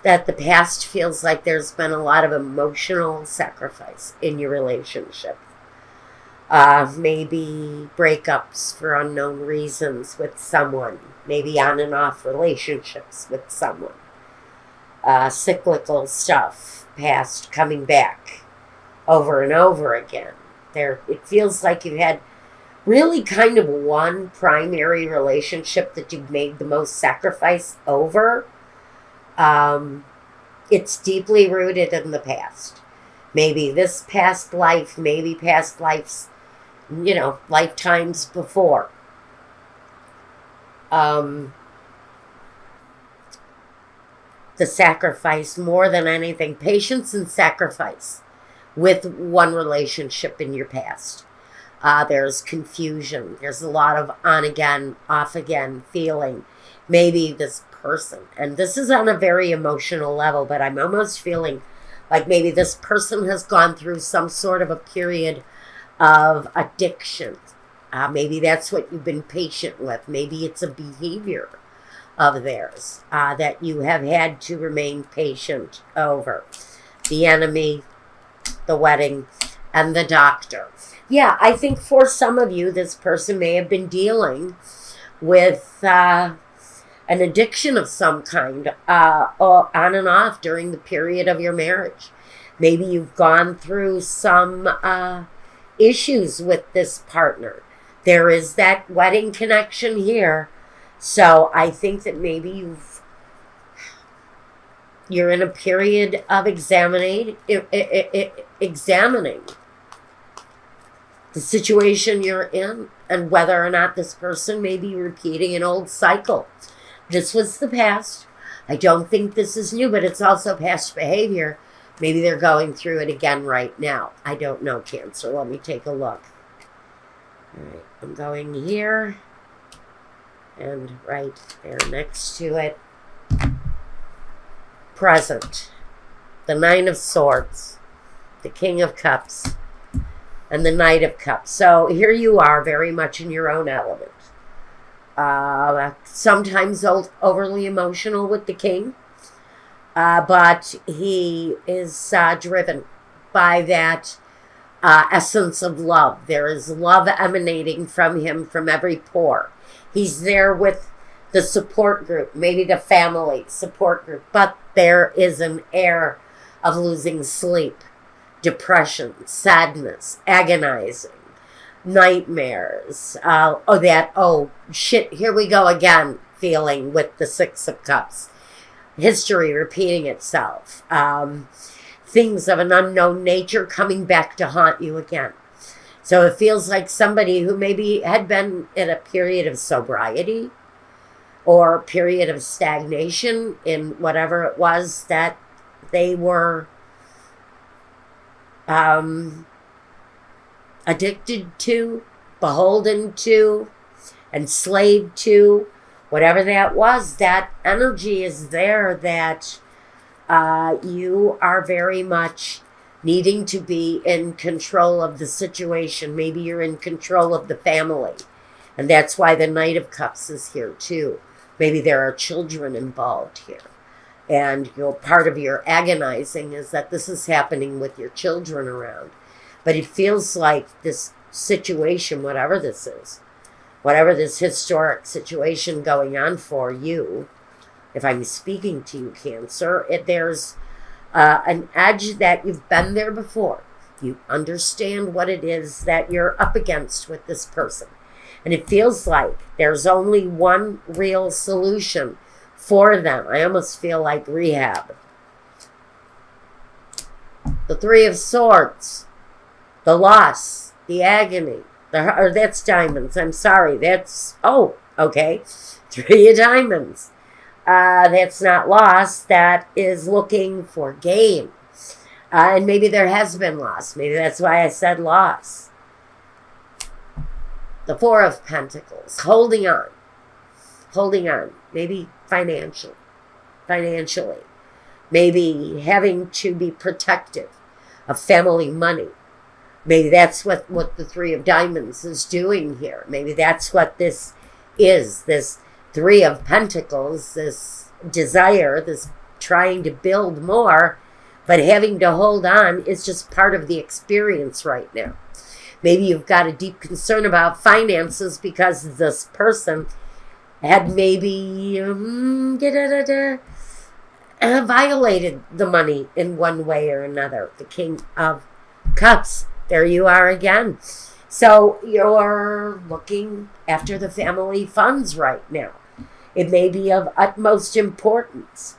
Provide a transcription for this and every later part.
that the past feels like there's been a lot of emotional sacrifice in your relationship. Maybe breakups for unknown reasons with someone, maybe on and off relationships with someone, cyclical stuff, past coming back over and over again. It feels like you've had really kind of one primary relationship that you've made the most sacrifice over. It's deeply rooted in the past. Maybe this past life, maybe past lives, lifetimes before. The sacrifice, more than anything, patience and sacrifice with one relationship in your past. There's confusion. There's a lot of on again, off again feeling. Maybe this person, and this is on a very emotional level, but I'm almost feeling like maybe this person has gone through some sort of a period of addiction. Maybe that's what you've been patient with. Maybe it's a behavior of theirs that you have had to remain patient over. The enemy, the wedding, and the doctor. Yeah, I think for some of you, this person may have been dealing with an addiction of some kind on and off during the period of your marriage. Maybe you've gone through some issues with this partner. There is that wedding connection here. So I think that maybe you're in a period of examining the situation you're in and whether or not this person may be repeating an old cycle. This was the past. I don't think this is new, but it's also past behavior. Maybe they're going through it again right now. I don't know, Cancer. Let me take a look. All right, I'm going here and right there next to it. Present. The Nine of Swords. The King of Cups. And the Knight of Cups. So here you are, very much in your own element. Sometimes overly emotional with the king. But he is driven by that essence of love. There is love emanating from him from every pore. He's there with the support group, maybe the family support group. But there is an air of losing sleep, depression, sadness, agonizing, nightmares. Here we go again, feeling with the Six of Cups. History repeating itself. Things of an unknown nature coming back to haunt you again. So it feels like somebody who maybe had been in a period of sobriety or a period of stagnation in whatever it was that they were addicted to, beholden to, enslaved to, whatever that was. That energy is there that you are very much needing to be in control of the situation. Maybe you're in control of the family. And that's why the Knight of Cups is here too. Maybe there are children involved here. And part of your agonizing is that this is happening with your children around. But it feels like this situation, whatever this is, whatever this historic situation going on for you, if I'm speaking to you, Cancer, there's an edge that you've been there before. You understand what it is that you're up against with this person. And it feels like there's only one real solution for them. I almost feel like rehab. The Three of Swords. The loss. The agony. That's diamonds. I'm sorry. Okay. Three of Diamonds. That's not loss. That is looking for gain. And maybe there has been loss. Maybe that's why I said loss. The Four of Pentacles. Holding on. Maybe financially. Maybe having to be protective of family money. Maybe that's what the Three of Diamonds is doing here. Maybe that's what this is. This Three of Pentacles, this desire, this trying to build more, but having to hold on is just part of the experience right now. Maybe you've got a deep concern about finances because this person had maybe violated the money in one way or another. The King of Cups. There you are again. So you're looking after the family funds right now. It may be of utmost importance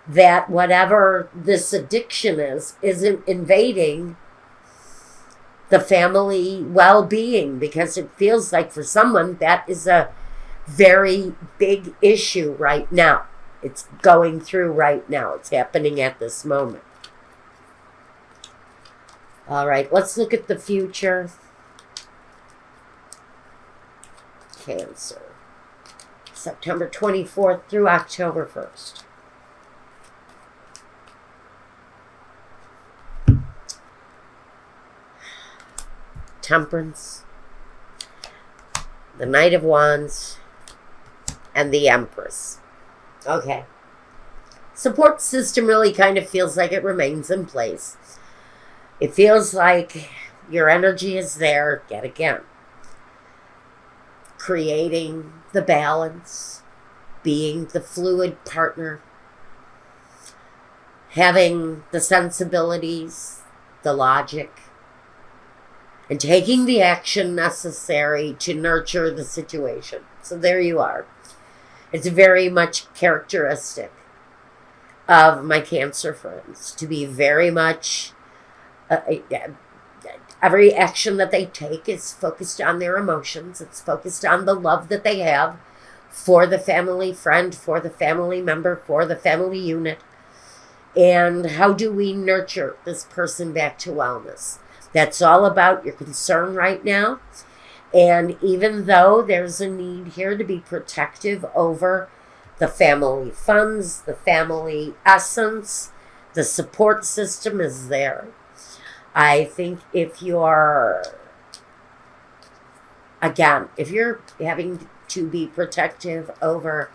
that whatever this addiction is, isn't invading the family well-being, because it feels like for someone that is a very big issue right now. It's going through right now. It's happening at this moment. All right, let's look at the future. Cancer. September 24th through October 1st. Temperance, the Knight of Wands, and the Empress. Okay. Support system really kind of feels like it remains in place. It feels like your energy is there yet again. Creating the balance, being the fluid partner, having the sensibilities, the logic, and taking the action necessary to nurture the situation. So there you are. It's very much characteristic of my Cancer friends to be very much, every action that they take is focused on their emotions. It's focused on the love that they have for the family friend, for the family member, for the family unit. And how do we nurture this person back to wellness? That's all about your concern right now. And even though there's a need here to be protective over the family funds, the family essence, the support system is there. I think if you're having to be protective over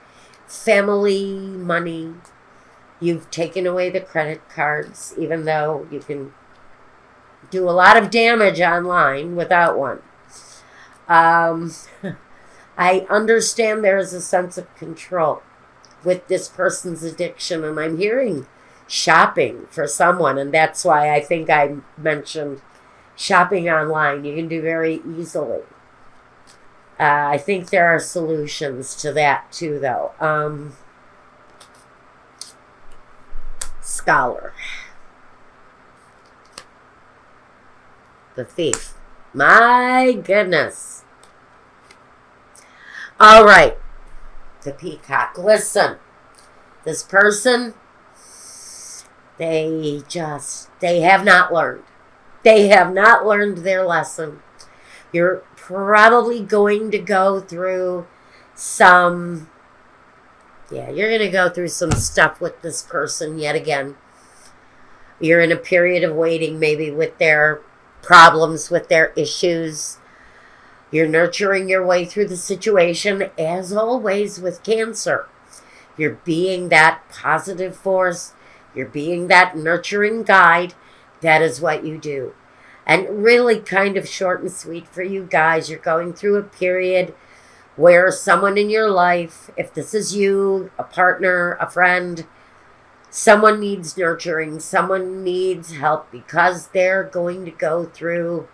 family money, you've taken away the credit cards, even though you can do a lot of damage online without one. I understand there is a sense of control with this person's addiction, and I'm hearing shopping for someone, and that's why I think I mentioned shopping online. You can do very easily. I think there are solutions to that too, though. Scholar. The Thief. My goodness. All right. The Peacock. Listen. This person, they have not learned. They have not learned their lesson. You're probably going to go through some stuff with this person yet again. You're in a period of waiting, maybe with their problems, with their issues. You're nurturing your way through the situation, as always with Cancer. You're being that positive force. You're being that nurturing guide. That is what you do. And really kind of short and sweet for you guys. You're going through a period where someone in your life, if this is you, a partner, a friend, someone needs nurturing, someone needs help, because they're going to go through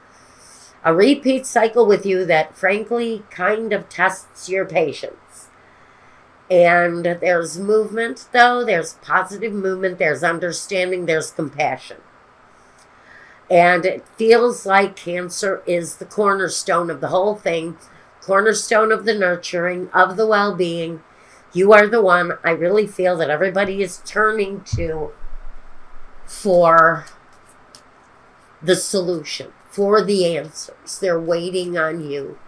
a repeat cycle with you that frankly kind of tests your patience. And there's movement, though. There's positive movement. There's understanding. There's compassion. And it feels like Cancer is the cornerstone of the whole thing, cornerstone of the nurturing, of the well-being. You are the one I really feel that everybody is turning to for the solution, for the answers. They're waiting on you,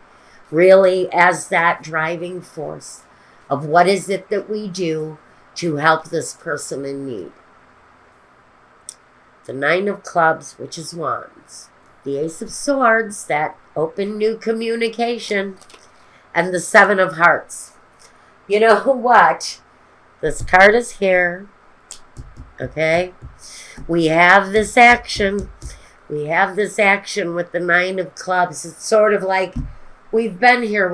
really, as that driving force of what is it that we do to help this person in need. The Nine of Clubs, which is Wands. The Ace of Swords, that open new communication. And the Seven of Hearts. You know what? This card is here Okay? We have this action. We have this action with the Nine of Clubs. It's sort of like we've been here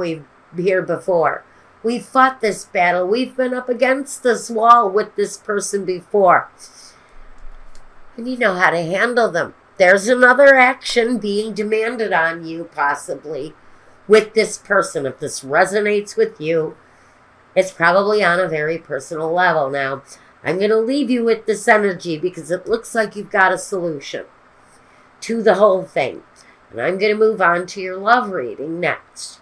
before. We've fought this battle. We've been up against this wall with this person before. And you know how to handle them. There's another action being demanded on you, possibly, with this person. If this resonates with you, it's probably on a very personal level. Now, I'm going to leave you with this energy because it looks like you've got a solution to the whole thing. And I'm going to move on to your love reading next.